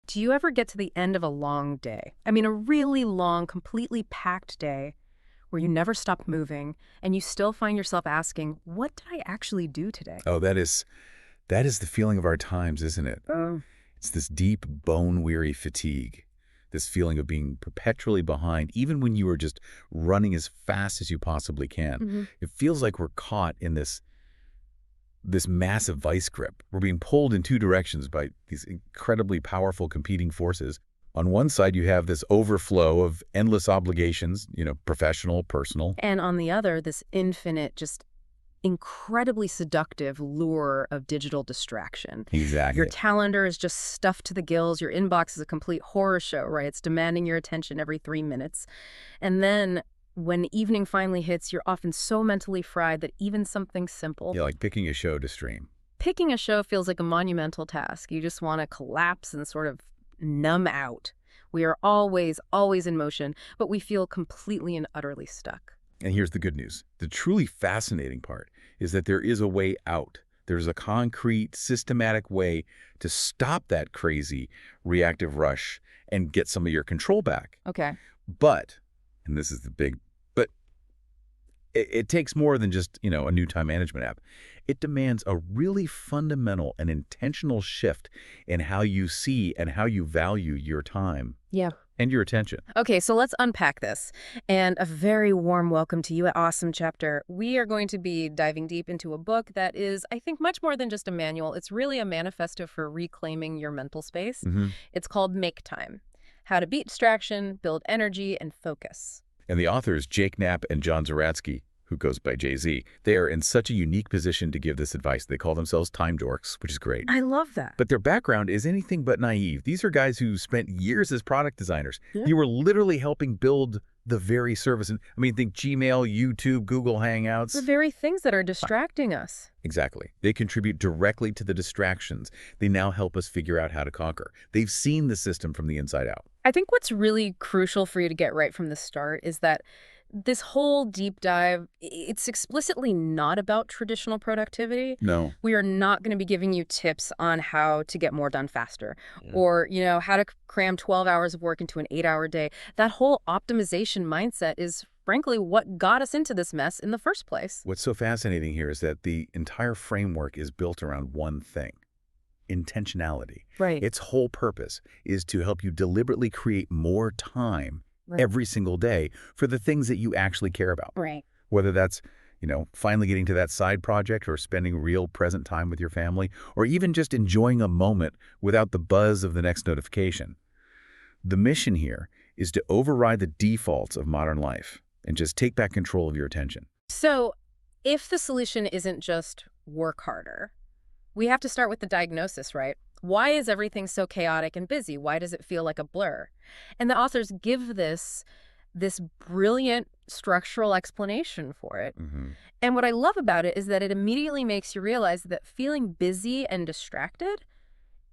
Do you ever get to the end of a long day? I mean, a really long, completely packed day where you never stop moving and you still find yourself asking, what did I actually do today? Oh, that is the feeling of our times, isn't it? It's this deep, bone-weary fatigue, this feeling of being perpetually behind, even when you are just running as fast as you possibly can. Hmm. It feels like we're caught in this massive vice grip. We're being pulled in two directions by these incredibly powerful competing forces. On one side, you have this overflow of endless obligations, professional, personal. And on the other, this infinite, just incredibly seductive lure of digital distraction. Your Exactly. calendar is just stuffed to the gills. Your inbox is a complete horror show, right? It's demanding your attention every 3 minutes. And then when evening finally hits, you're often so mentally fried that even something simple, Yeah, like picking a show to stream. picking a show, feels like a monumental task. You just want to collapse and sort of numb out. We are always, always in motion, but we feel completely and utterly stuck. And here's the good news. The truly fascinating part is that there is a way out. There's a concrete, systematic way to stop that crazy reactive rush and get some of your control back. Okay. But, and this is the big, but it takes more than just, a new time management app. It demands a really fundamental and intentional shift in how you see and how you value your time Yeah. and your attention. Okay, so let's unpack this. And a very warm welcome to you at Awesome Chapter. We are going to be diving deep into a book that is, I think, much more than just a manual. It's really a manifesto for reclaiming your mental space. It's called Make Time: How to Beat Distraction, Build Energy, and Focus. And the authors, Jake Knapp and John Zeratsky, who goes by Jay-Z, they are in such a unique position to give this advice. They call themselves time dorks, which is great. I love that. But their background is anything but naive. These are guys who spent years as product designers. Yeah. They were literally helping build the very service. And I mean, think Gmail, YouTube, Google Hangouts. The very things that are distracting us. Exactly. They contribute directly to the distractions they now help us figure out how to conquer. They've seen the system from the inside out. I think what's really crucial for you to get right from the start is that this whole deep dive, it's explicitly not about traditional productivity. No. We are not going to be giving you tips on how to get more done faster or, how to cram 12 hours of work into an 8-hour day. That whole optimization mindset is, frankly, what got us into this mess in the first place. What's so fascinating here is that the entire framework is built around one thing: intentionality. Right. Its whole purpose is to help you deliberately create more time every single day for the things that you actually care about. Right. Whether that's, finally getting to that side project, or spending real present time with your family, or even just enjoying a moment without the buzz of the next notification. The mission here is to override the defaults of modern life and just take back control of your attention. So if the solution isn't just work harder, we have to start with the diagnosis, right? Why is everything so chaotic and busy? Why does it feel like a blur? And the authors give this brilliant structural explanation for it. And what I love about it is that it immediately makes you realize that feeling busy and distracted,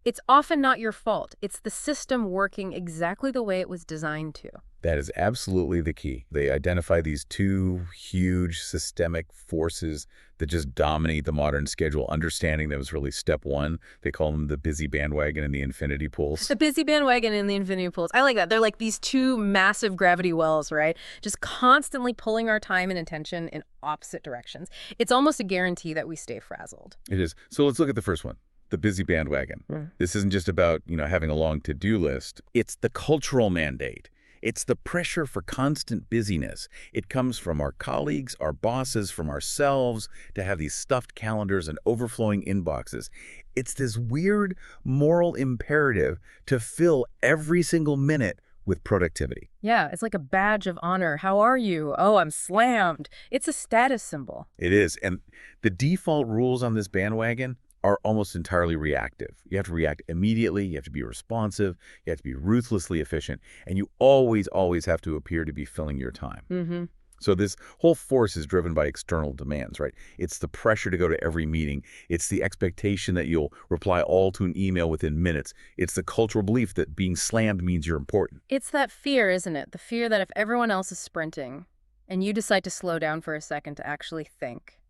it's often not your fault. It's the system working exactly the way it was designed to. That is absolutely the key. They identify these two huge systemic forces that just dominate the modern schedule. Understanding them is really step one. They call them the busy bandwagon and the infinity pools. The busy bandwagon and the infinity pools. I like that. They're like these two massive gravity wells, right? Just constantly pulling our time and attention in opposite directions. It's almost a guarantee that we stay frazzled. It is. So let's look at the first one. The busy bandwagon. This isn't just about, having a long to-do list. It's the cultural mandate. It's the pressure for constant busyness. It comes from our colleagues, our bosses, from ourselves, to have these stuffed calendars and overflowing inboxes. It's this weird moral imperative to fill every single minute with productivity. Yeah, it's like a badge of honor. How are you? Oh, I'm slammed. It's a status symbol. It is. And the default rules on this bandwagon are almost entirely reactive. You have to react immediately, you have to be responsive, you have to be ruthlessly efficient, and you always, always have to appear to be filling your time. So this whole force is driven by external demands, right? It's the pressure to go to every meeting. It's the expectation that you'll reply all to an email within minutes. It's the cultural belief that being slammed means you're important. It's that fear, isn't it? The fear that if everyone else is sprinting and you decide to slow down for a second to actually think,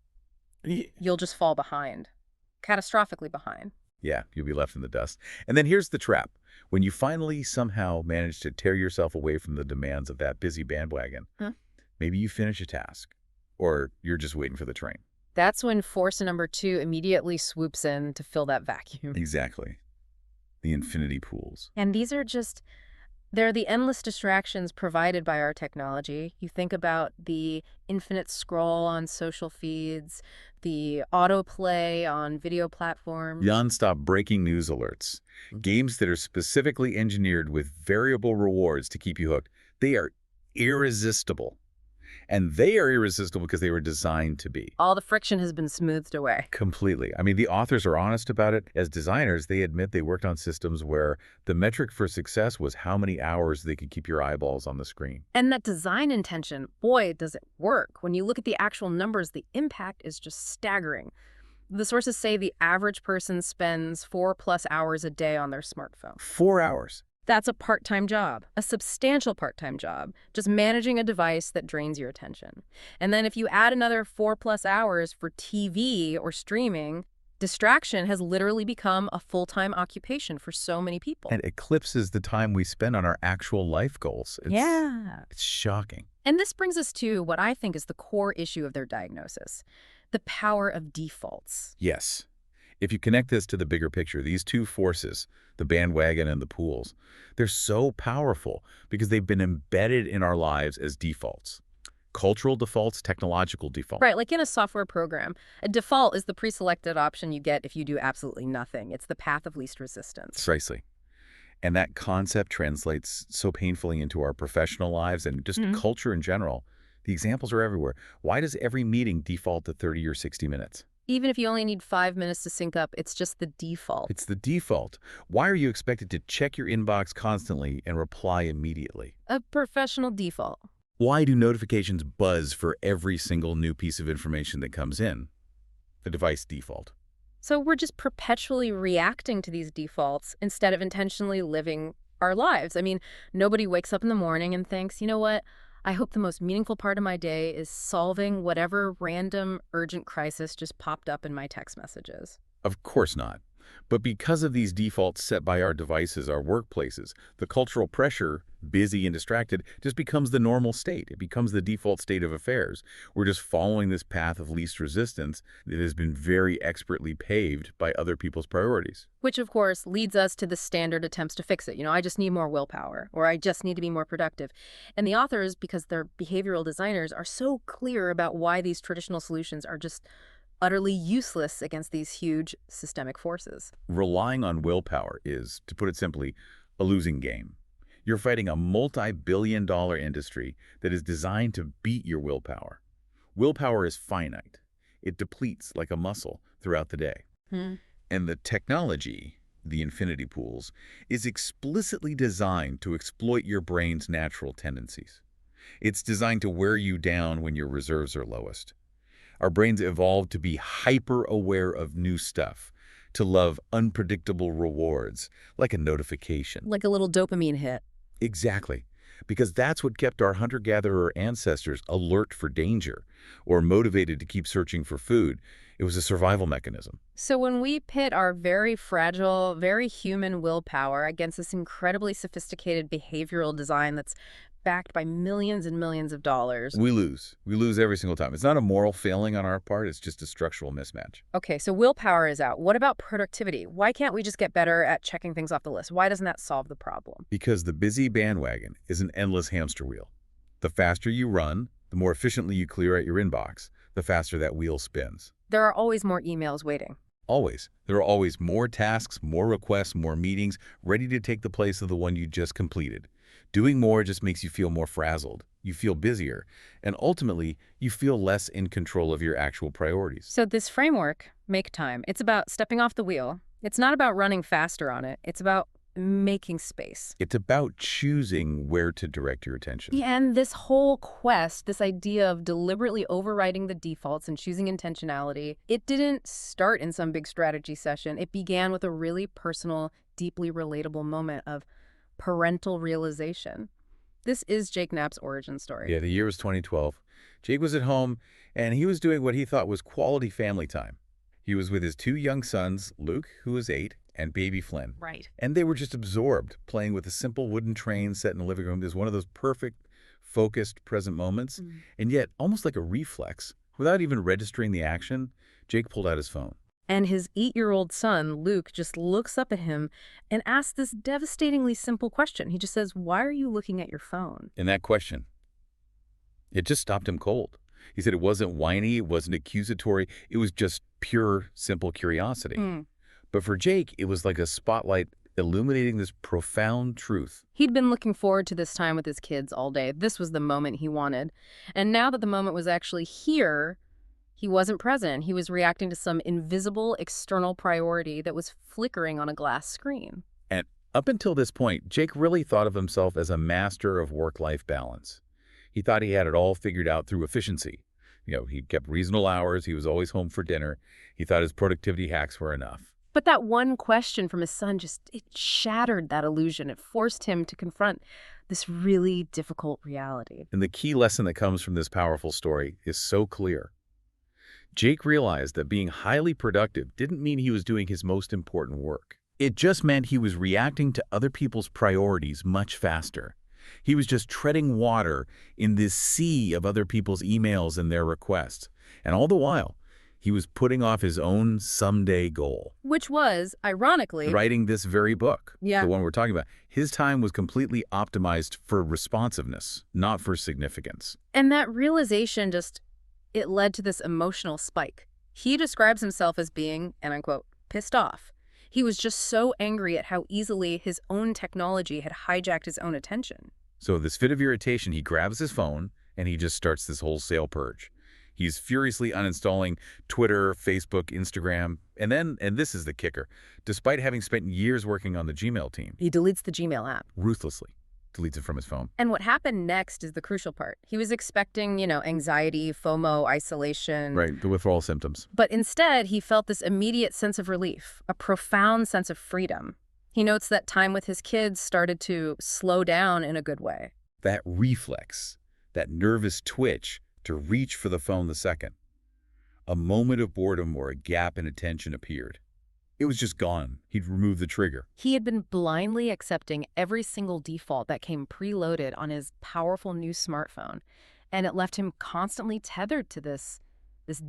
you'll just fall behind. Catastrophically behind. Yeah, you'll be left in the dust. And then here's the trap. When you finally somehow manage to tear yourself away from the demands of that busy bandwagon, Huh? maybe you finish a task, or you're just waiting for the train. That's when force number two immediately swoops in to fill that vacuum. Exactly. The infinity pools. And these are just, they're the endless distractions provided by our technology. You think about the infinite scroll on social feeds, the autoplay on video platforms. Non-stop breaking news alerts. Games that are specifically engineered with variable rewards to keep you hooked. They are irresistible. And they are irresistible because they were designed to be. All the friction has been smoothed away. Completely. I mean, the authors are honest about it. As designers, they admit they worked on systems where the metric for success was how many hours they could keep your eyeballs on the screen. And that design intention, boy, does it work. When you look at the actual numbers, the impact is just staggering. The sources say the average person spends 4+ hours a day on their smartphone. 4 hours. That's a part-time job, a substantial part-time job, just managing a device that drains your attention. And then if you add another 4+ hours for TV or streaming, distraction has literally become a full-time occupation for so many people. And eclipses the time we spend on our actual life goals. It's shocking. And this brings us to what I think is the core issue of their diagnosis, the power of defaults. Yes. If you connect this to the bigger picture, these two forces, the bandwagon and the pools, they're so powerful because they've been embedded in our lives as defaults. Cultural defaults, technological defaults. Right, like in a software program, a default is the pre-selected option you get if you do absolutely nothing. It's the path of least resistance. Precisely. And that concept translates so painfully into our professional lives and just culture in general. The examples are everywhere. Why does every meeting default to 30 or 60 minutes? Even if you only need 5 minutes to sync up, it's just the default. It's the default. Why are you expected to check your inbox constantly and reply immediately? A professional default. Why do notifications buzz for every single new piece of information that comes in? The device default. So we're just perpetually reacting to these defaults instead of intentionally living our lives. I mean, nobody wakes up in the morning and thinks, you know what? I hope the most meaningful part of my day is solving whatever random urgent crisis just popped up in my text messages. Of course not. But because of these defaults set by our devices, our workplaces, the cultural pressure, busy and distracted, just becomes the normal state. It becomes the default state of affairs. We're just following this path of least resistance that has been very expertly paved by other people's priorities. Which, of course, leads us to the standard attempts to fix it. You know, I just need more willpower, or I just need to be more productive. And the authors, because they're behavioral designers, are so clear about why these traditional solutions are just utterly useless against these huge systemic forces. Relying on willpower is, to put it simply, a losing game. You're fighting a multi-billion-dollar industry that is designed to beat your willpower. Willpower is finite. It depletes like a muscle throughout the day. And the technology, the infinity pools, is explicitly designed to exploit your brain's natural tendencies. It's designed to wear you down when your reserves are lowest. Our brains evolved to be hyper-aware of new stuff, to love unpredictable rewards, like a notification. Like a little dopamine hit. Exactly. Because that's what kept our hunter-gatherer ancestors alert for danger or motivated to keep searching for food. It was a survival mechanism. So when we pit our very fragile, very human willpower against this incredibly sophisticated behavioral design that's backed by millions and millions of dollars. We lose. We lose every single time. It's not a moral failing on our part. It's just a structural mismatch. Okay, so willpower is out. What about productivity? Why can't we just get better at checking things off the list? Why doesn't that solve the problem? Because the busy bandwagon is an endless hamster wheel. The faster you run, the more efficiently you clear out your inbox, the faster that wheel spins. There are always more emails waiting. Always. There are always more tasks, more requests, more meetings, ready to take the place of the one you just completed. Doing more just makes you feel more frazzled. You feel busier. And ultimately, you feel less in control of your actual priorities. So this framework, Make Time, it's about stepping off the wheel. It's not about running faster on it. It's about making space. It's about choosing where to direct your attention. Yeah, and this whole quest, this idea of deliberately overriding the defaults and choosing intentionality, it didn't start in some big strategy session. It began with a really personal, deeply relatable moment of parental realization. This is Jake Knapp's origin story. Yeah, the year was 2012. Jake was at home, and he was doing what he thought was quality family time. He was with his 2 young sons, Luke, who was 8, and baby Flynn. Right. And they were just absorbed, playing with a simple wooden train set in the living room. It was one of those perfect, focused, present moments. And yet, almost like a reflex, without even registering the action, Jake pulled out his phone. And his 8-year-old son, Luke, just looks up at him and asks this devastatingly simple question. He just says, "Why are you looking at your phone?" And that question, it just stopped him cold. He said it wasn't whiny, it wasn't accusatory, it was just pure, simple curiosity. But for Jake, it was like a spotlight illuminating this profound truth. He'd been looking forward to this time with his kids all day. This was the moment he wanted. And now that the moment was actually here, he wasn't present. He was reacting to some invisible external priority that was flickering on a glass screen. And up until this point, Jake really thought of himself as a master of work-life balance. He thought he had it all figured out through efficiency. He kept reasonable hours, he was always home for dinner. He thought his productivity hacks were enough. But that one question from his son it shattered that illusion. It forced him to confront this really difficult reality. And the key lesson that comes from this powerful story is so clear. Jake realized that being highly productive didn't mean he was doing his most important work. It just meant he was reacting to other people's priorities much faster. He was just treading water in this sea of other people's emails and their requests. And all the while, he was putting off his own someday goal. Which was, ironically, writing this very book, Yeah. the one we're talking about. His time was completely optimized for responsiveness, not for significance. And that realization it led to this emotional spike. He describes himself as being, and I quote, pissed off. He was just so angry at how easily his own technology had hijacked his own attention. So this fit of irritation, he grabs his phone and he just starts this wholesale purge. He's furiously uninstalling Twitter, Facebook, Instagram, and this is the kicker, despite having spent years working on the Gmail team. He deletes the Gmail app. Ruthlessly deletes it from his phone. And what happened next is the crucial part. He was expecting, anxiety, FOMO, isolation. Right, the withdrawal symptoms. But instead, he felt this immediate sense of relief, a profound sense of freedom. He notes that time with his kids started to slow down in a good way. That reflex, that nervous twitch to reach for the phone the second. A moment of boredom or a gap in attention appeared. It was just gone. He'd removed the trigger. He had been blindly accepting every single default that came preloaded on his powerful new smartphone, and it left him constantly tethered to this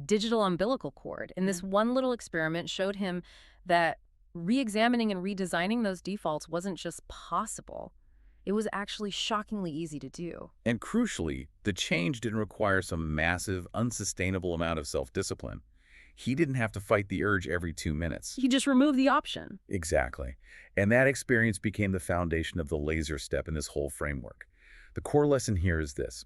digital umbilical cord. And this one little experiment showed him that re-examining and redesigning those defaults wasn't just possible. It was actually shockingly easy to do. And crucially, the change didn't require some massive, unsustainable amount of self-discipline. He didn't have to fight the urge every 2 minutes. He just removed the option. Exactly. And that experience became the foundation of the laser step in this whole framework. The core lesson here is this.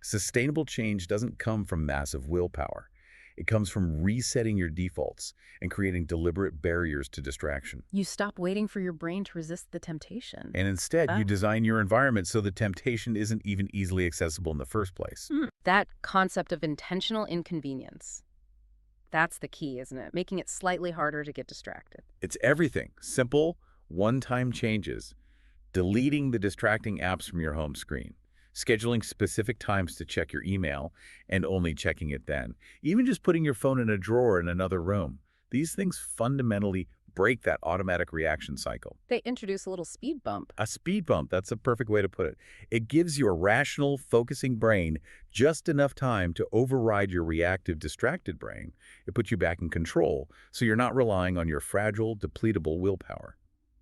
Sustainable change doesn't come from massive willpower. It comes from resetting your defaults and creating deliberate barriers to distraction. You stop waiting for your brain to resist the temptation. And instead, you design your environment so the temptation isn't even easily accessible in the first place. That concept of intentional inconvenience. That's the key, isn't it? Making it slightly harder to get distracted. It's everything. Simple, one-time changes. Deleting the distracting apps from your home screen. Scheduling specific times to check your email and only checking it then. Even just putting your phone in a drawer in another room. These things fundamentally break that automatic reaction cycle. They introduce a little speed bump. A speed bump, that's a perfect way to put it. It gives your rational, focusing brain just enough time to override your reactive, distracted brain. It puts you back in control, so you're not relying on your fragile, depletable willpower.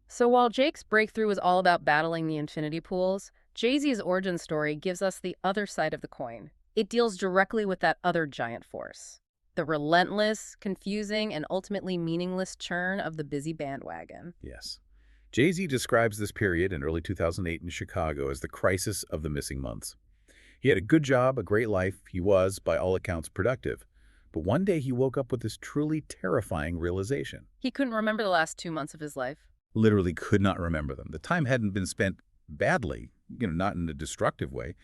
So while Jake's breakthrough was all about battling the infinity pools, Jay-Z's origin story gives us the other side of the coin. It deals directly with that other giant force. The relentless, confusing, and ultimately meaningless churn of the busy bandwagon. Yes. Jay-Z describes this period in early 2008 in Chicago as the crisis of the missing months. He had a good job, a great life. He was, by all accounts, productive. But one day he woke up with this truly terrifying realization. He couldn't remember the last 2 months of his life. Literally could not remember them. The time hadn't been spent badly, not in a destructive way,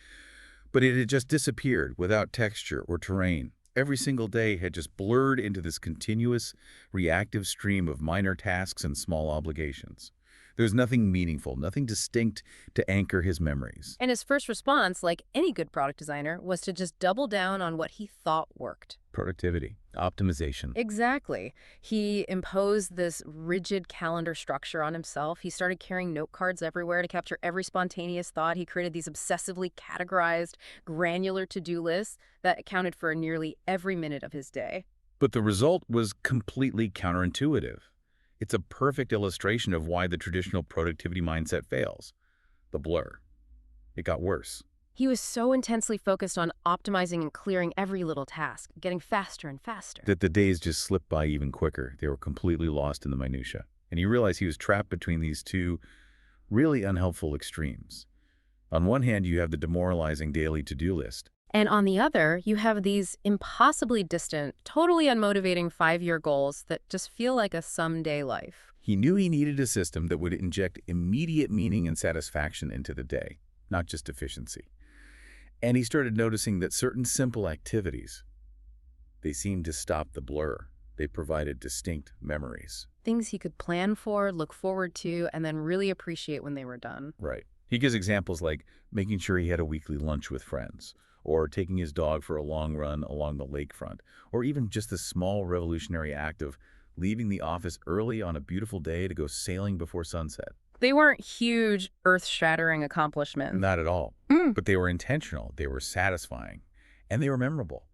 but it had just disappeared without texture or terrain. Every single day had just blurred into this continuous, reactive stream of minor tasks and small obligations. There was nothing meaningful, nothing distinct to anchor his memories. And his first response, like any good product designer, was to just double down on what he thought worked. Productivity. Optimization. Exactly. He imposed this rigid calendar structure on himself. He started carrying note cards everywhere to capture every spontaneous thought. He created these obsessively categorized, granular to-do lists that accounted for nearly every minute of his day. But the result was completely counterintuitive. It's a perfect illustration of why the traditional productivity mindset fails. The blur. It got worse. He was so intensely focused on optimizing and clearing every little task, getting faster and faster. That the days just slipped by even quicker. They were completely lost in the minutia. And he realized he was trapped between these two really unhelpful extremes. On one hand, you have the demoralizing daily to-do list. And on the other, you have these impossibly distant, totally unmotivating 5-year goals that just feel like a someday life. He knew he needed a system that would inject immediate meaning and satisfaction into the day, not just efficiency. And he started noticing that certain simple activities, they seemed to stop the blur. They provided distinct memories. Things he could plan for, look forward to, and then really appreciate when they were done. Right. He gives examples like making sure he had a weekly lunch with friends, or taking his dog for a long run along the lakefront, or even just the small revolutionary act of leaving the office early on a beautiful day to go sailing before sunset. They weren't huge, earth-shattering accomplishments. Not at all. But they were intentional, they were satisfying, and they were memorable.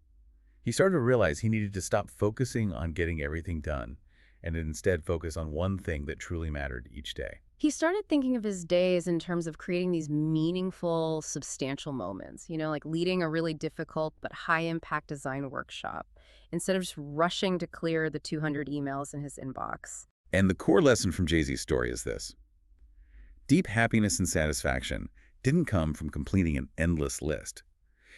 He started to realize he needed to stop focusing on getting everything done and instead focus on one thing that truly mattered each day. He started thinking of his days in terms of creating these meaningful, substantial moments, like leading a really difficult but high-impact design workshop, instead of just rushing to clear the 200 emails in his inbox. And the core lesson from Jay-Z's story is this. Deep happiness and satisfaction didn't come from completing an endless list.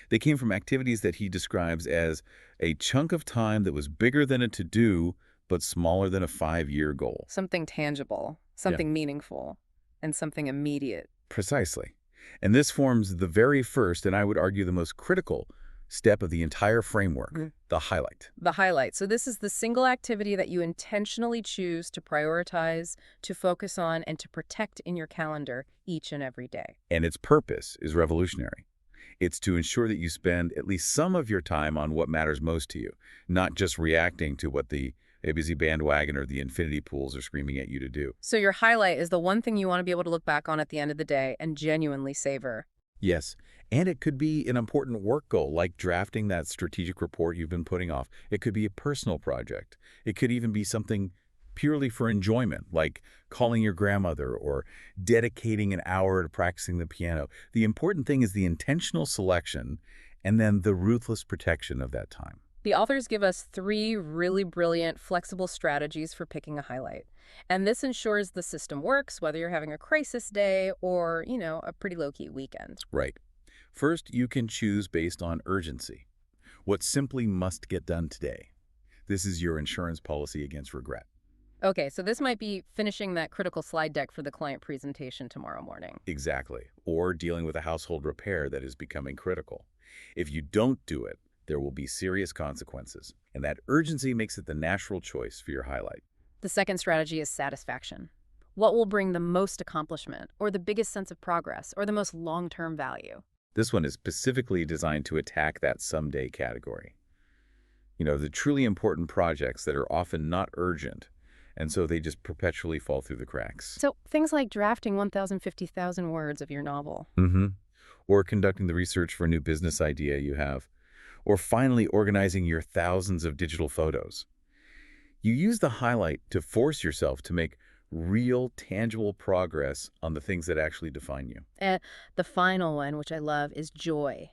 They came from activities that he describes as a chunk of time that was bigger than a to-do, but smaller than a 5-year goal. Something tangible, something meaningful, and something immediate. Precisely. And this forms the very first, and I would argue the most critical, step of the entire framework, the highlight. The highlight. So this is the single activity that you intentionally choose to prioritize, to focus on, and to protect in your calendar each and every day. And its purpose is revolutionary. It's to ensure that you spend at least some of your time on what matters most to you, not just reacting to what the busy bandwagon or the infinity pools are screaming at you to do. So your highlight is the one thing you want to be able to look back on at the end of the day and genuinely savor. Yes, and it could be an important work goal, like drafting that strategic report you've been putting off. It could be a personal project. It could even be something purely for enjoyment, like calling your grandmother or dedicating an hour to practicing the piano. The important thing is the intentional selection and then the ruthless protection of that time. The authors give us 3 really brilliant, flexible strategies for picking a highlight. And this ensures the system works, whether you're having a crisis day or, a pretty low-key weekend. Right. First, you can choose based on urgency. What simply must get done today. This is your insurance policy against regret. Okay, so this might be finishing that critical slide deck for the client presentation tomorrow morning. Exactly. Or dealing with a household repair that is becoming critical. If you don't do it, there will be serious consequences, and that urgency makes it the natural choice for your highlight. The second strategy is satisfaction. What will bring the most accomplishment, or the biggest sense of progress, or the most long-term value? This one is specifically designed to attack that someday category. The truly important projects that are often not urgent, and so they just perpetually fall through the cracks. So things like drafting 1,050,000 words of your novel. Or conducting the research for a new business idea you have. Or finally organizing your thousands of digital photos. You use the highlight to force yourself to make real, tangible progress on the things that actually define you. The final one, which I love, is joy.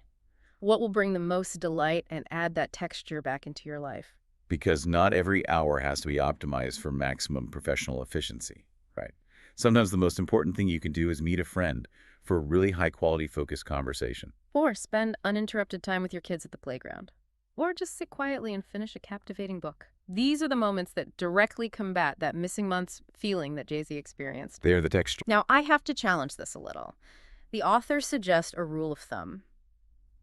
What will bring the most delight and add that texture back into your life? Because not every hour has to be optimized for maximum professional efficiency, right? Sometimes the most important thing you can do is meet a friend for a really high-quality, focused conversation. Or spend uninterrupted time with your kids at the playground. Or just sit quietly and finish a captivating book. These are the moments that directly combat that missing months feeling that Jay-Z experienced. They are the texture. Now, I have to challenge this a little. The authors suggest a rule of thumb.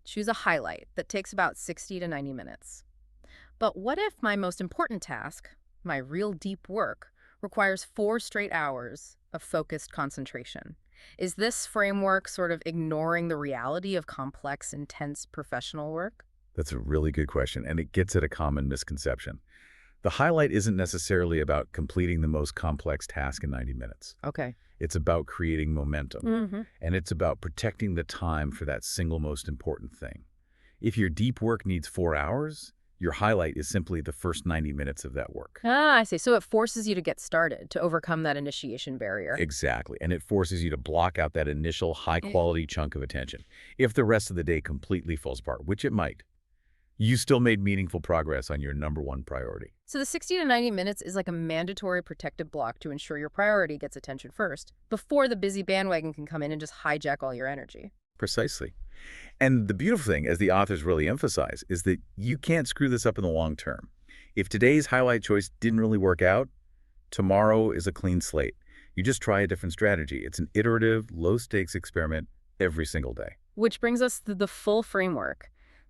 Choose a highlight that takes about 60 to 90 minutes. But what if my most important task, my real deep work, requires 4 straight hours of focused concentration? Is this framework sort of ignoring the reality of complex, intense professional work? That's a really good question, and it gets at a common misconception. The highlight isn't necessarily about completing the most complex task in 90 minutes. Okay. It's about creating momentum, Hmm. and it's about protecting the time for that single most important thing. If your deep work needs 4 hours, your highlight is simply the first 90 minutes of that work. Ah, I see. So it forces you to get started, to overcome that initiation barrier. Exactly, and it forces you to block out that initial high-quality chunk of attention. If the rest of the day completely falls apart, which it might, you still made meaningful progress on your number one priority. So the 60 to 90 minutes is like a mandatory protective block to ensure your priority gets attention first, before the busy bandwagon can come in and just hijack all your energy. Precisely. And the beautiful thing, as the authors really emphasize, is that you can't screw this up in the long term. If today's highlight choice didn't really work out, tomorrow is a clean slate. You just try a different strategy. It's an iterative, low-stakes experiment every single day. Which brings us to the full framework.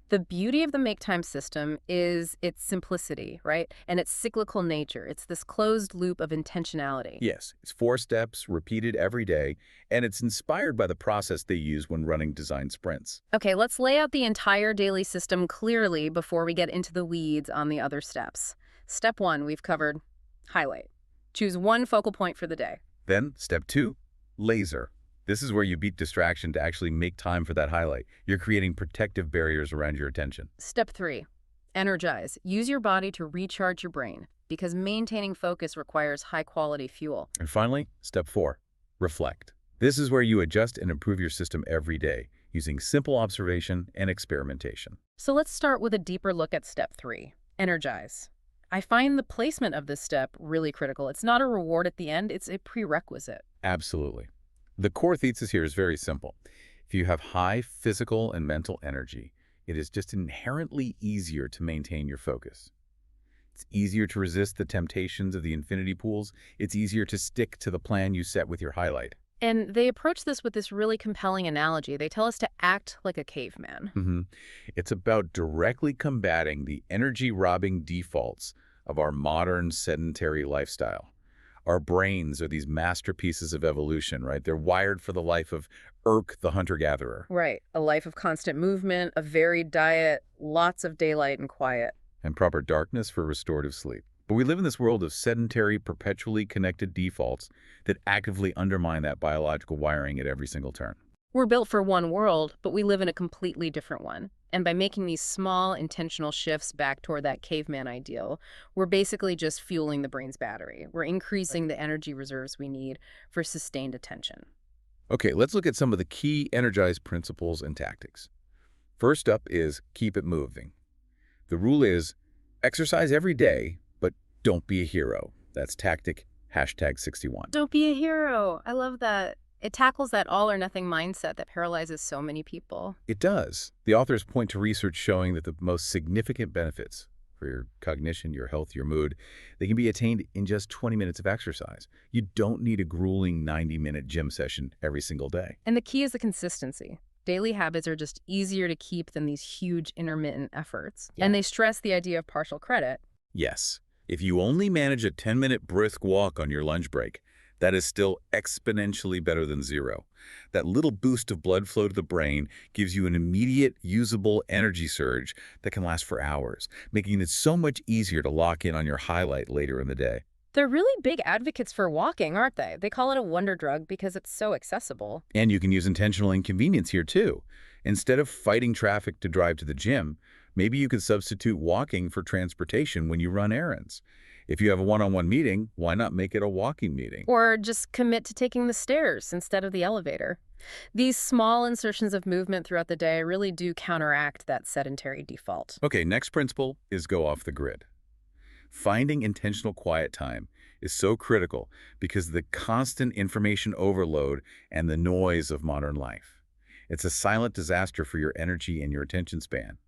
The beauty of the make time system is its simplicity, right? And its cyclical nature. It's this closed loop of intentionality. Yes, it's 4 steps repeated every day, and it's inspired by the process they use when running design sprints. Okay, let's lay out the entire daily system clearly before we get into the weeds on the other steps. Step 1, we've covered highlight. Choose one focal point for the day. Then, step 2, laser. This is where you beat distraction to actually make time for that highlight. You're creating protective barriers around your attention. Step 3, energize. Use your body to recharge your brain because maintaining focus requires high-quality fuel. And finally, step 4, reflect. This is where you adjust and improve your system every day using simple observation and experimentation. So let's start with a deeper look at step 3, energize. I find the placement of this step really critical. It's not a reward at the end, it's a prerequisite. Absolutely. The core thesis here is very simple. If you have high physical and mental energy, it is just inherently easier to maintain your focus. It's easier to resist the temptations of the infinity pools. It's easier to stick to the plan you set with your highlight. And they approach this with this really compelling analogy. They tell us to act like a caveman. It's about directly combating the energy-robbing defaults of our modern sedentary lifestyle. Our brains are these masterpieces of evolution, right? They're wired for the life of Urk the hunter-gatherer. Right. A life of constant movement, a varied diet, lots of daylight and quiet. And proper darkness for restorative sleep. But we live in this world of sedentary, perpetually connected defaults that actively undermine that biological wiring at every single turn. We're built for one world, but we live in a completely different one. And by making these small, intentional shifts back toward that caveman ideal, we're basically just fueling the brain's battery. We're increasing the energy reserves we need for sustained attention. Okay, let's look at some of the key energized principles and tactics. First up is keep it moving. The rule is exercise every day, but don't be a hero. That's tactic #61. Don't be a hero. I love that. It tackles that all or nothing mindset that paralyzes so many people. It does. The authors point to research showing that the most significant benefits for your cognition, your health, your mood, they can be attained in just 20 minutes of exercise. You don't need a grueling 90-minute gym session every single day. And the key is the consistency. Daily habits are just easier to keep than these huge intermittent efforts. Yeah. And they stress the idea of partial credit. Yes, if you only manage a 10-minute brisk walk on your lunch break, that is still exponentially better than zero. That little boost of blood flow to the brain gives you an immediate, usable energy surge that can last for hours, making it so much easier to lock in on your highlight later in the day. They're really big advocates for walking, aren't they? They call it a wonder drug because it's so accessible. And you can use intentional inconvenience here too. Instead of fighting traffic to drive to the gym, maybe you could substitute walking for transportation when you run errands. If you have a one-on-one meeting, why not make it a walking meeting? Or just commit to taking the stairs instead of the elevator. These small insertions of movement throughout the day really do counteract that sedentary default. Okay, next principle is go off the grid. Finding intentional quiet time is so critical because of the constant information overload and the noise of modern life. It's a silent disaster for your energy and your attention span.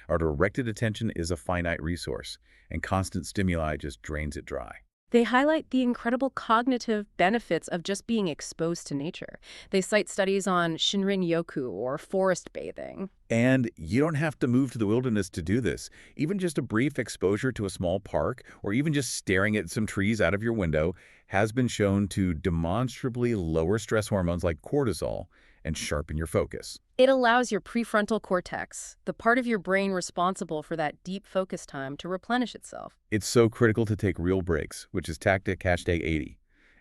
Our directed attention is a finite resource, and constant stimuli just drains it dry. They highlight the incredible cognitive benefits of just being exposed to nature. They cite studies on Shinrin-yoku or forest bathing. And you don't have to move to the wilderness to do this. Even just a brief exposure to a small park, or even just staring at some trees out of your window, has been shown to demonstrably lower stress hormones like cortisol and sharpen your focus. It allows your prefrontal cortex, the part of your brain responsible for that deep focus time, to replenish itself. It's so critical to take real breaks, which is tactic #80.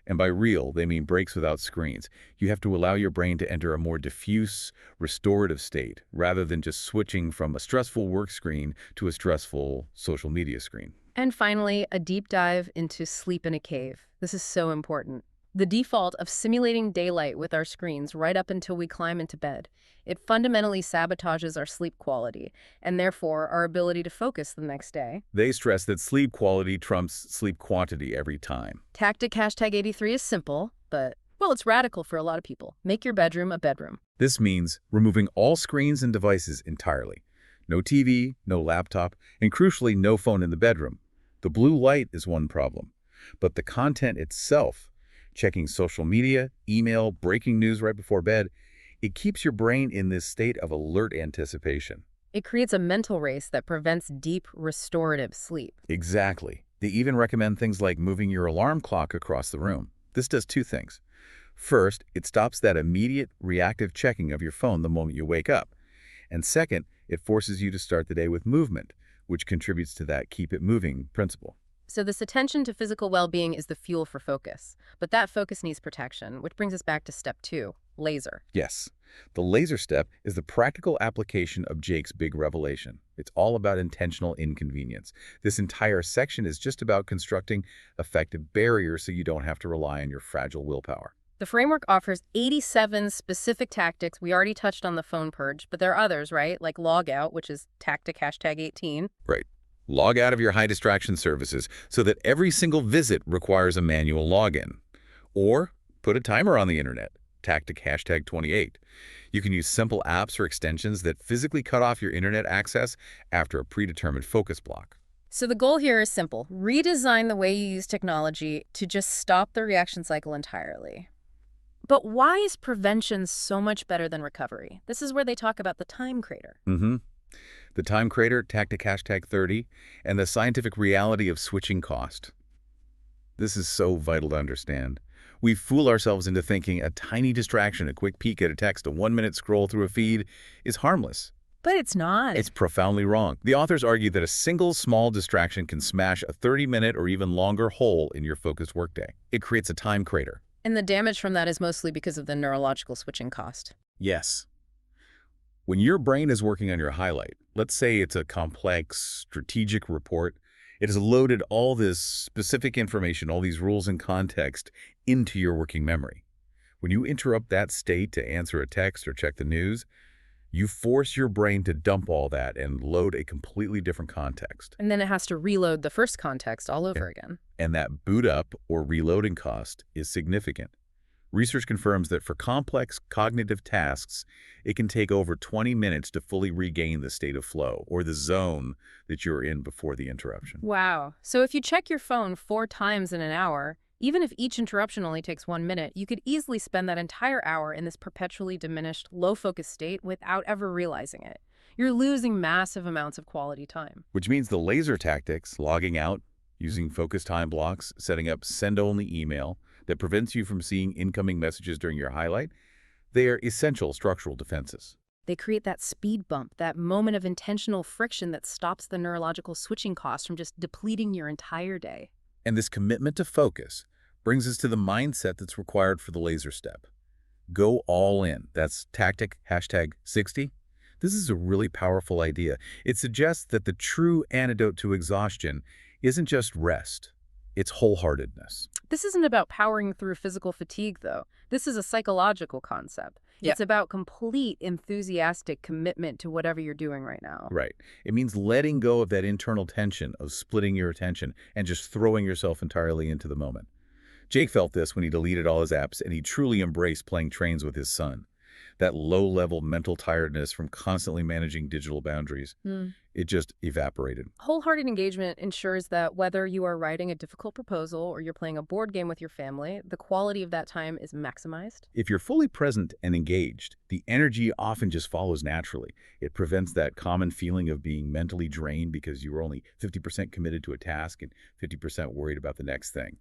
And by real, they mean breaks without screens. You have to allow your brain to enter a more diffuse, restorative state, rather than just switching from a stressful work screen to a stressful social media screen. And finally, a deep dive into sleep in a cave. This is so important. The default of simulating daylight with our screens right up until we climb into bed. It fundamentally sabotages our sleep quality, and therefore our ability to focus the next day. They stress that sleep quality trumps sleep quantity every time. Tactic #83 is simple, but, well, it's radical for a lot of people. Make your bedroom a bedroom. This means removing all screens and devices entirely. No TV, no laptop, and crucially, no phone in the bedroom. The blue light is one problem, but the content itself, checking social media, email, breaking news right before bed, it keeps your brain in this state of alert anticipation. It creates a mental race that prevents deep, restorative sleep. Exactly. They even recommend things like moving your alarm clock across the room. This does two things. First, it stops that immediate reactive checking of your phone the moment you wake up. And second, it forces you to start the day with movement, which contributes to that keep it moving principle. So this attention to physical well-being is the fuel for focus. But that focus needs protection, which brings us back to step 2, laser. Yes, the laser step is the practical application of Jake's big revelation. It's all about intentional inconvenience. This entire section is just about constructing effective barriers so you don't have to rely on your fragile willpower. The framework offers 87 specific tactics. We already touched on the phone purge, but there are others, right? Like log out, which is tactic #18. Right. Log out of your high distraction services so that every single visit requires a manual login. Or put a timer on the internet, tactic #28. You can use simple apps or extensions that physically cut off your internet access after a predetermined focus block. So the goal here is simple. Redesign the way you use technology to just stop the reaction cycle entirely. But why is prevention so much better than recovery? This is where they talk about the time crater. The time crater, tactic #30, and the scientific reality of switching cost. This is so vital to understand. We fool ourselves into thinking a tiny distraction, a quick peek at a text, a 1-minute scroll through a feed, is harmless. But it's not. It's profoundly wrong. The authors argue that a single small distraction can smash a 30-minute or even longer hole in your focused workday. It creates a time crater. And the damage from that is mostly because of the neurological switching cost. Yes. When your brain is working on your highlight, let's say it's a complex strategic report, it has loaded all this specific information, all these rules and context into your working memory. When you interrupt that state to answer a text or check the news, you force your brain to dump all that and load a completely different context. And then it has to reload the first context all over again. And that boot up or reloading cost is significant. Research confirms that for complex cognitive tasks, it can take over 20 minutes to fully regain the state of flow or the zone that you're in before the interruption. Wow. So if you check your phone 4 times in an hour, even if each interruption only takes 1 minute, you could easily spend that entire hour in this perpetually diminished, low-focus state without ever realizing it. You're losing massive amounts of quality time. Which means the laser tactics, logging out, using focus time blocks, setting up send-only email that prevents you from seeing incoming messages during your highlight, they are essential structural defenses. They create that speed bump, that moment of intentional friction that stops the neurological switching costs from just depleting your entire day. And this commitment to focus brings us to the mindset that's required for the laser step. Go all in. That's tactic #60. This is a really powerful idea. It suggests that the true antidote to exhaustion isn't just rest. It's wholeheartedness. This isn't about powering through physical fatigue, though. This is a psychological concept. Yeah. It's about complete, enthusiastic commitment to whatever you're doing right now. Right. It means letting go of that internal tension of splitting your attention and just throwing yourself entirely into the moment. Jake felt this when he deleted all his apps and he truly embraced playing trains with his son. That low-level mental tiredness from constantly managing digital boundaries, it just evaporated. Wholehearted engagement ensures that whether you are writing a difficult proposal or you're playing a board game with your family, the quality of that time is maximized. If you're fully present and engaged, the energy often just follows naturally. It prevents that common feeling of being mentally drained because you were only 50% committed to a task and 50% worried about the next thing.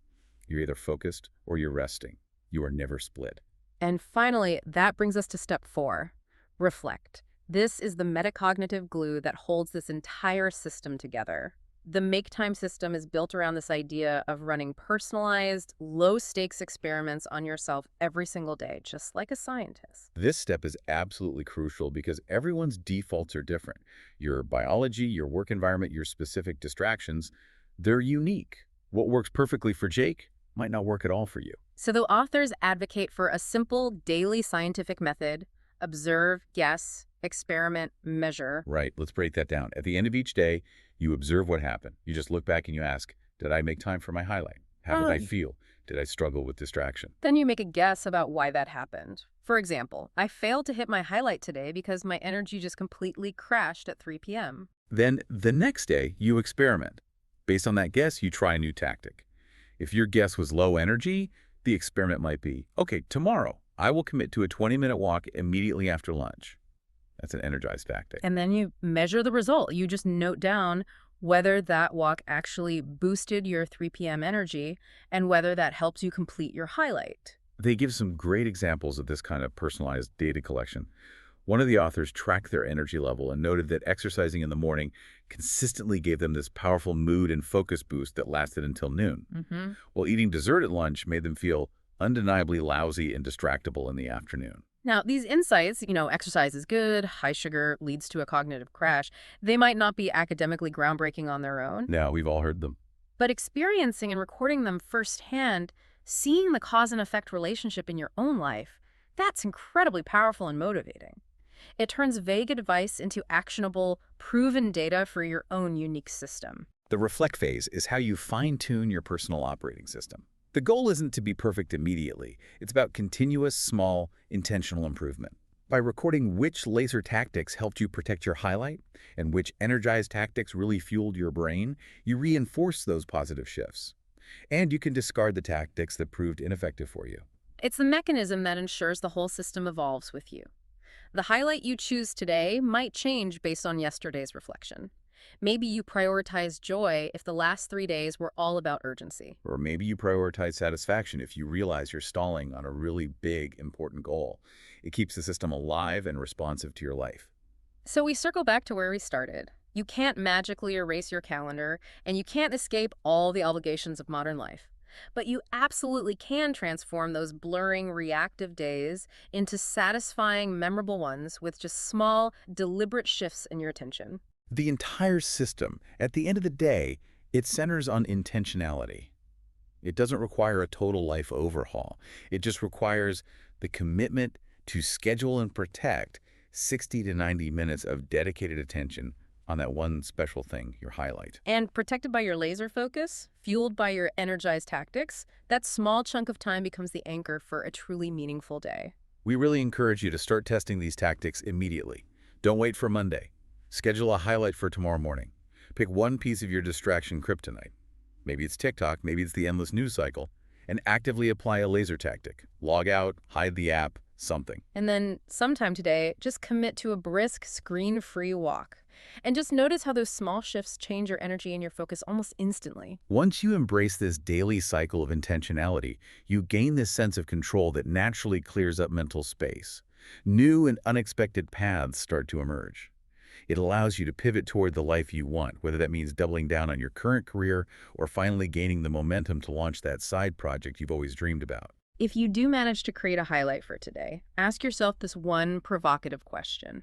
You're either focused or you're resting. You are never split. And finally, that brings us to step 4, reflect. This is the metacognitive glue that holds this entire system together. The Make Time system is built around this idea of running personalized, low-stakes experiments on yourself every single day, just like a scientist. This step is absolutely crucial because everyone's defaults are different. Your biology, your work environment, your specific distractions, they're unique. What works perfectly for Jake might not work at all for you. So the authors advocate for a simple daily scientific method: observe, guess, experiment, measure. Right, let's break that down. At the end of each day, you observe what happened. You just look back and you ask, did I make time for my highlight? How did I feel? Did I struggle with distraction? Then you make a guess about why that happened. For example, I failed to hit my highlight today because my energy just completely crashed at 3 p.m. Then the next day, you experiment. Based on that guess, you try a new tactic. If your guess was low energy, the experiment might be, okay, tomorrow, I will commit to a 20-minute walk immediately after lunch. That's an energized tactic. And then you measure the result. You just note down whether that walk actually boosted your 3 p.m. energy and whether that helps you complete your highlight. They give some great examples of this kind of personalized data collection. One of the authors tracked their energy level and noted that exercising in the morning consistently gave them this powerful mood and focus boost that lasted until noon, while eating dessert at lunch made them feel undeniably lousy and distractible in the afternoon. Now, these insights, exercise is good, high sugar leads to a cognitive crash, they might not be academically groundbreaking on their own, Now, we've all heard them. but experiencing and recording them firsthand, seeing the cause and effect relationship in your own life, that's incredibly powerful and motivating. It turns vague advice into actionable, proven data for your own unique system. The reflect phase is how you fine-tune your personal operating system. The goal isn't to be perfect immediately. It's about continuous, small, intentional improvement. By recording which laser tactics helped you protect your highlight and which energized tactics really fueled your brain, you reinforce those positive shifts. And you can discard the tactics that proved ineffective for you. It's the mechanism that ensures the whole system evolves with you. The highlight you choose today might change based on yesterday's reflection. Maybe you prioritize joy if the last 3 days were all about urgency. Or maybe you prioritize satisfaction if you realize you're stalling on a really big, important goal. It keeps the system alive and responsive to your life. So we circle back to where we started. You can't magically erase your calendar, and you can't escape all the obligations of modern life. But you absolutely can transform those blurring, reactive days into satisfying, memorable ones with just small, deliberate shifts in your attention. The entire system, at the end of the day, it centers on intentionality. It doesn't require a total life overhaul. It just requires the commitment to schedule and protect 60 to 90 minutes of dedicated attention on that one special thing, your highlight. And protected by your laser focus, fueled by your energized tactics, that small chunk of time becomes the anchor for a truly meaningful day. We really encourage you to start testing these tactics immediately. Don't wait for Monday. Schedule a highlight for tomorrow morning. Pick one piece of your distraction kryptonite. Maybe it's TikTok, maybe it's the endless news cycle, and actively apply a laser tactic. Log out, hide the app, something. And then sometime today, just commit to a brisk, screen-free walk. And just notice how those small shifts change your energy and your focus almost instantly. Once you embrace this daily cycle of intentionality, you gain this sense of control that naturally clears up mental space. New and unexpected paths start to emerge. It allows you to pivot toward the life you want, whether that means doubling down on your current career or finally gaining the momentum to launch that side project you've always dreamed about. If you do manage to create a highlight for today, ask yourself this one provocative question.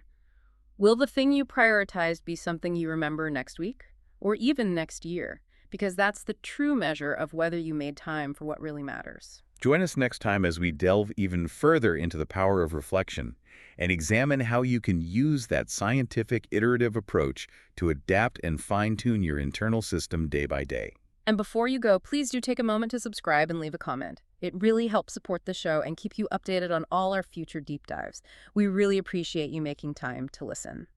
Will the thing you prioritized be something you remember next week or even next year? Because that's the true measure of whether you made time for what really matters. Join us next time as we delve even further into the power of reflection and examine how you can use that scientific, iterative approach to adapt and fine-tune your internal system day by day. And before you go, please do take a moment to subscribe and leave a comment. It really helps support the show and keep you updated on all our future deep dives. We really appreciate you making time to listen.